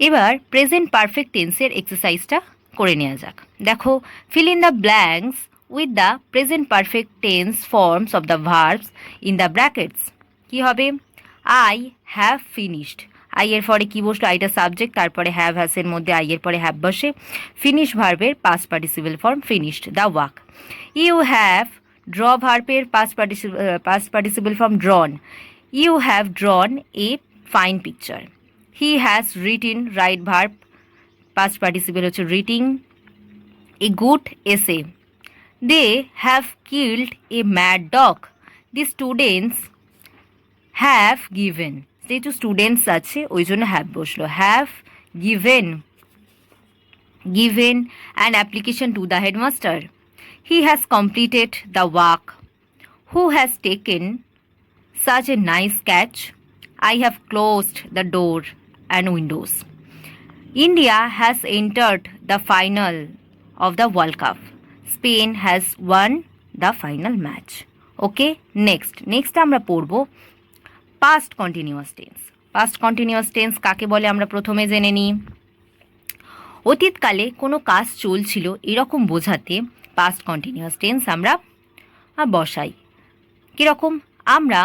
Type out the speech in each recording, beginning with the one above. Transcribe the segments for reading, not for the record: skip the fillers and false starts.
এবার present perfect টেন্সের এক্সারসাইজটা করে নেওয়া যাক। দেখো, fill in the blanks with the present perfect tense forms of the verbs in the brackets. কী হবে? আই হ্যাভ ফিনিশড, আই এর পরে কী বসলো? আইটা সাবজেক্ট, তারপরে হ্যাভ হ্যাসের মধ্যে আই এর পরে হ্যাভ বসে, ফিনিশ ভার্বের past participle form finished the walk. You have draw ভার্বের past participle form drawn, you have drawn a fine picture. He has written write verb past participle হচ্ছে writing a good essay. They have killed a mad dog. The students have given, যেহেতু students আছে ওই জন্য have বসলো, have given given an application to the headmaster. He has completed the work. Who has taken such a nice catch? I have closed the door and windows. India has entered the final of the World Cup. Spain has won the final match. Okay, next আমরা পড়ব past continuous tense. past continuous tense কাকে বলে আমরা প্রথমে জেনে নিই। অতীতকালে কোনো কাজ চলছিল এরকম বোঝাতে পাস্ট কন্টিনিউয়াস টেন্স আমরা বসাই। কীরকম? আমরা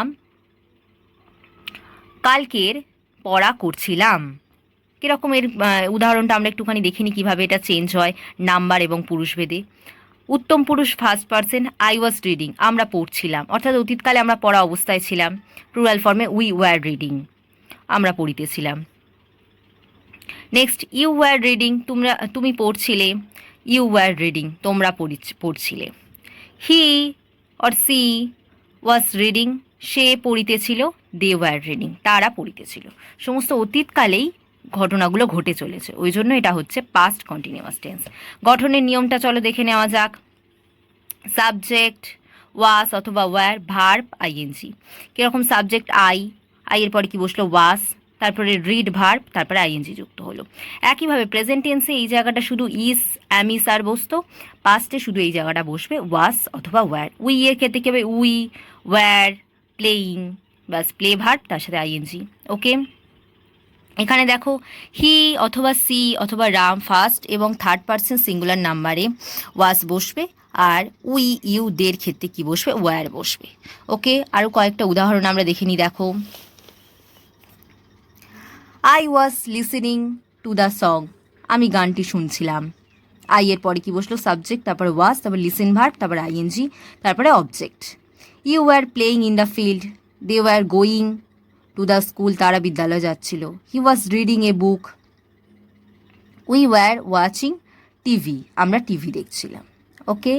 কালকের পড়া করছিলাম। কীরকম এর উদাহরণটা আমরা একটুখানি দেখিনি কীভাবে এটা চেঞ্জ হয় নাম্বার এবং পুরুষভেদে। উত্তম পুরুষ first person, I was reading, আমরা পড়ছিলাম, অর্থাৎ অতীতকালে আমরা পড়া অবস্থায় ছিলাম। প্লুরাল ফর্মে উই ওয়ার রিডিং, আমরা পড়িতেছিলাম। নেক্সট, ইউ ওয়ার রিডিং, তুমি পড়ছিলে, ইউ ওয়ার রিডিং, তোমরা পড়ছিলে। He or she was reading, সে পড়িতেছিল, দে ওয়ার রিডিং, তারা পড়িতেছিল। সমস্ত অতীতকালেই ঘটনাগুলো ঘটে চলেছে, ওই জন্য এটা হচ্ছে পাস্ট কন্টিনিউয়াস টেন্স। গঠনের নিয়মটা চলো দেখে নেওয়া যাক। সাবজেক্ট ওয়াস অথবা ওয়ার, ভার্ব আইএনজি। কীরকম? সাবজেক্ট আই, আই এর পরে কি বসলো? ওয়াস, তারপরে রিড ভার্ব, তারপরে আইএনজি যুক্ত হলো। একইভাবে প্রেজেন্ট টেন্সে এই জায়গাটা শুধু ইস অ্যামিস আর বসতো, পাস্টে শুধু এই জায়গাটা বসবে ওয়াস অথবা ওয়্যার। উই এর ক্ষেত্রে কী হবে? উই, ওয়্যার, প্লেয়িং, বাস প্লে ভার্ব তার সাথে আইএনজি। ওকে, এখানে দেখো হি অথবা সি অথবা রাম ফার্স্ট এবং থার্ড পারসন সিঙ্গুলার নাম্বারে ওয়াস বসবে, আর উই ইউ দের ক্ষেত্রে কি বসবে? ওয়্যার বসবে। ওকে, আরও কয়েকটা উদাহরণ আমরা দেখে নিই। দেখো, I was listening to the song, আমি গানটি শুনছিলাম। আই এর পরে কি বসলো? সাবজেক্ট, তারপরে ওয়াজ, তারপরে লিসেন ভার্ব, তারপরে আইএনজি, তারপরে object. You were playing in the field, they were going to the school, তারা বিদ্যালয়ে যাচ্ছিল। He was reading a book, we were watching TV, আমরা টিভি দেখছিলাম। ওকে,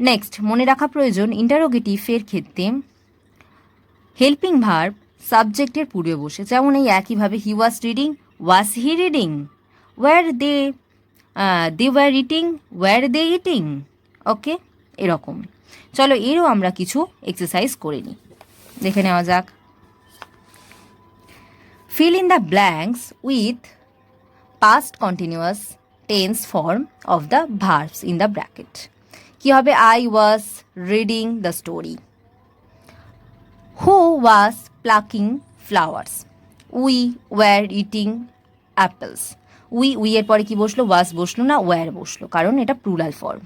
নেক্সট মনে রাখা প্রয়োজন ইন্টারোগেটিভের ক্ষেত্রে হেল্পিং ভার্ব সাবজেক্টের পূর্বে বসে, যেমন এই একইভাবে he was reading, was he reading, were they were eating, were they eating. Okay, এরকম। চলো এরও আমরা কিছু এক্সারসাইজ করে নিই, দেখে নেওয়া যাক। Fill in the blanks with past continuous tense form of the verbs in the bracket. কী হবে? I was reading the story. Who was plucking flowers, we were eating apples. We এর পরে কি বসলো? ওয়াজ বসলো না, ওয়ার বসলো, কারণ এটা plural form.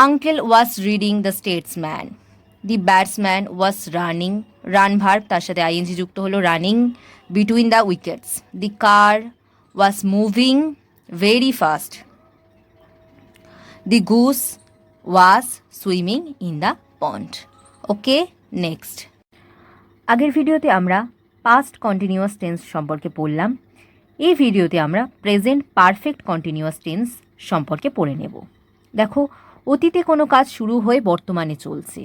Uncle was reading the Statesman. The batsman was running, run verb তার সাথে আইএনজি যুক্ত হলো, running between the wickets. The car was moving very fast. The Goose was swimming in the pond. Okay, next. আগের ভিডিওতে আমরা past continuous tense সম্পর্কে পড়লাম, এই ভিডিওতে আমরা প্রেজেন্ট পারফেক্ট কন্টিনিউয়াস টেন্স সম্পর্কে পড়ে নেব। দেখো, অতীতে কোনো কাজ শুরু হয়ে বর্তমানে চলছে,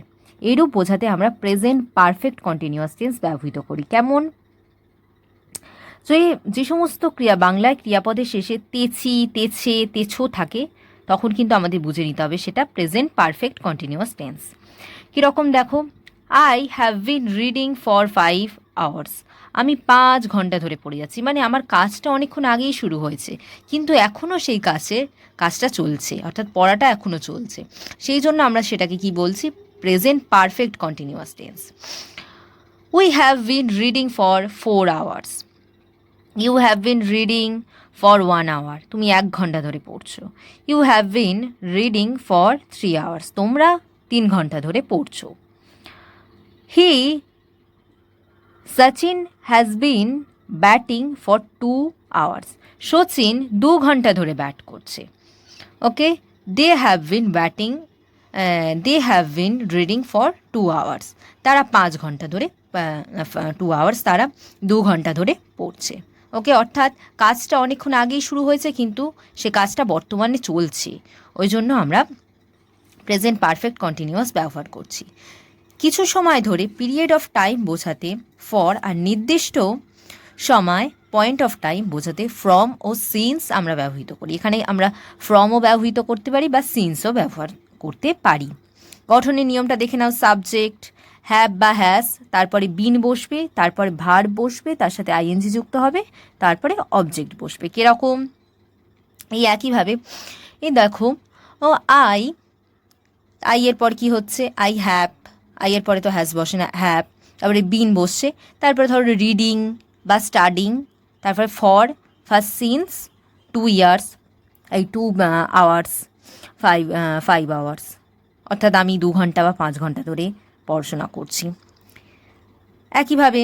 এরূপ বোঝাতে আমরা প্রেজেন্ট পারফেক্ট কন্টিনিউয়াস টেন্স ব্যবহৃত করি। কেমন? যে সমস্ত বাংলায় ক্রিয়াপদের শেষে তেছি, তেছে, তেছো থাকে, তখন কিন্তু আমাদের বুঝে নিতে হবে সেটা প্রেজেন্ট পারফেক্ট কন্টিনিউয়াস টেন্স। কীরকম? দেখো, I have been reading for 5 hours, আমি 5 ঘন্টা ধরে পড়ে যাচ্ছি, মানে আমার কাজটা অনেকক্ষণ আগেই শুরু হয়েছে, কিন্তু এখনও সেই কাজটা চলছে, অর্থাৎ পড়াটা এখনও চলছে, সেই জন্য আমরা সেটাকে কি বলছি? Present perfect continuous tense. We have been reading for 4 hours, you have been reading for 1 hour, তুমি 1 ঘন্টা ধরে পড়ছো। You have been reading for 3 hours, তোমরা 3 ঘন্টা ধরে পড়ছো। He Sachin has been batting for 2 hours, Sachin 2 ঘন্টা ধরে ব্যাট করছে। Okay, they have been batting, they have been reading for 2 hours, তারা 5 ঘন্টা ধরে 2 hours, তারা 2 ঘন্টা ধরে পড়ছে। ওকে, অর্থাৎ কাজটা অনেকক্ষণ আগেই শুরু হয়েছে কিন্তু সে কাজটা বর্তমানে চলছে, ওই জন্য আমরা প্রেজেন্ট পারফেক্ট কন্টিনিউয়াস ব্যবহার করছি। কিছু সময় ধরে পিরিয়ড অফ টাইম বোঝাতে ফর, আর নির্দিষ্ট সময় পয়েন্ট অফ টাইম বোঝাতে ফ্রম ও সিন্স আমরা ব্যবহৃত করি। এখানে আমরা ফ্রমও ব্যবহৃত করতে পারি বা সিন্সও ব্যবহার করতে পারি। গঠনের নিয়মটা দেখে নাও। সাবজেক্ট হ্যাভ বা হ্যাজ, তারপরে বিন বসবে, তারপরে ভার্ব বসবে, তার সাথে আইএনজি যুক্ত হবে, তারপরে অবজেক্ট বসবে। কীরকম? এই একইভাবে এই দেখো, ও আই এর পর কি হচ্ছে? আই হ্যাভ, আই এর পরে তো হ্যাজ বসে না, হ্যাভ, তারপরে বিন বসছে, তারপরে ধরো রিডিং বা স্টাডিং, তারপরে ফর, ফার্স্ট সিন্স, 2 years, এই 2 hours, 5 hours, অর্থাৎ আমি 2 ঘন্টা বা 5 ঘন্টা ধরে পড়াশোনা করছি। একইভাবে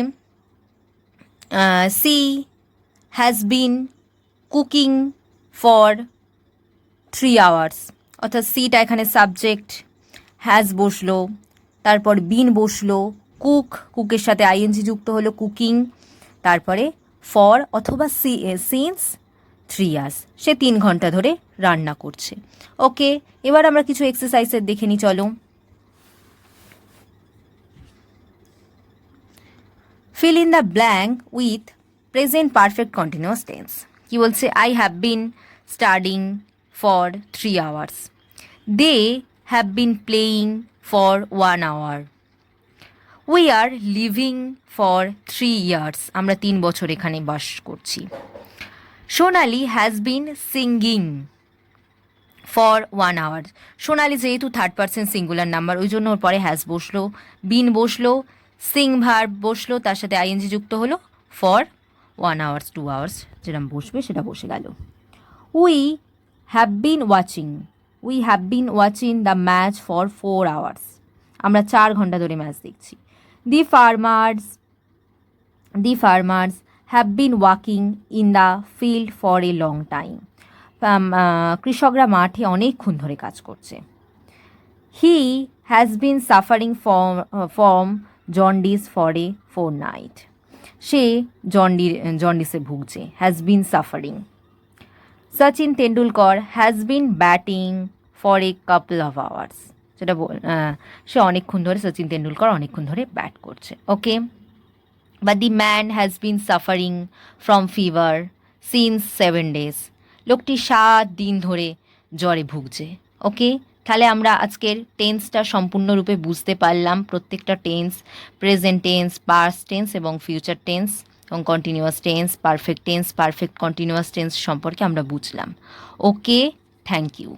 she has been cooking for 3 hours, অর্থাৎ সিটা এখানে সাবজেক্ট, হ্যাজ বসলো, তারপর বিন বসলো, কুকের সাথে আইএনজি যুক্ত হলো কুকিং, তারপরে ফর অথবা সিন্স 3 years, সে 3 ঘন্টা ধরে রান্না করছে। ওকে, এবার আমরা কিছু এক্সারসাইজের দেখে নিই, চলো। Fill in the blank with present perfect continuous tense. কি বলছে? I have been studying for 3 hours, they have been playing for 1 hour, we are living for 3 years, আমরা 3 বছর এখানে বাস করছি। Sonali has been singing for 1 hour, Sonali যেহেতু third person singular number, ওই জন্য ওর পরে হ্যাজ বসলো, বিন বসলো, সিং ভার্ব বসলো, তার সাথে আইএনজি যুক্ত হলো, ফর 1 hours, 2 hours যেরকম বসবে সেটা বসে গেল। We have been watching, we have been watching the match for 4 hours, আমরা 4 ঘন্টা ধরে ম্যাচ দেখছি। The farmers have been walking in the field for a long time, কৃষকরা মাঠে অনেকক্ষণ ধরে কাজ করছে। He has been suffering from jaundice for a fortnight, সে জন্ডিসে ভুগছে, has been suffering. Sachin Tendulkar has been batting for a couple of hours, সেটা সে অনেকক্ষণ ধরে, সচিন তেন্ডুলকর অনেকক্ষণ ধরে ব্যাট করছে। ওকে, বা the man has been suffering from fever since 7 days, লোকটি 7 দিন ধরে জ্বরে ভুগছে। ওকে, তাহলে আমরা আজকের টেন্সটা সম্পূর্ণরূপে বুঝতে পারলাম। প্রত্যেকটা tense, present tense, past tense এবং ফিউচার টেন্স এবং continuous tense, perfect tense, perfect continuous tense সম্পর্কে আমরা বুঝলাম। ওকে, থ্যাংক ইউ।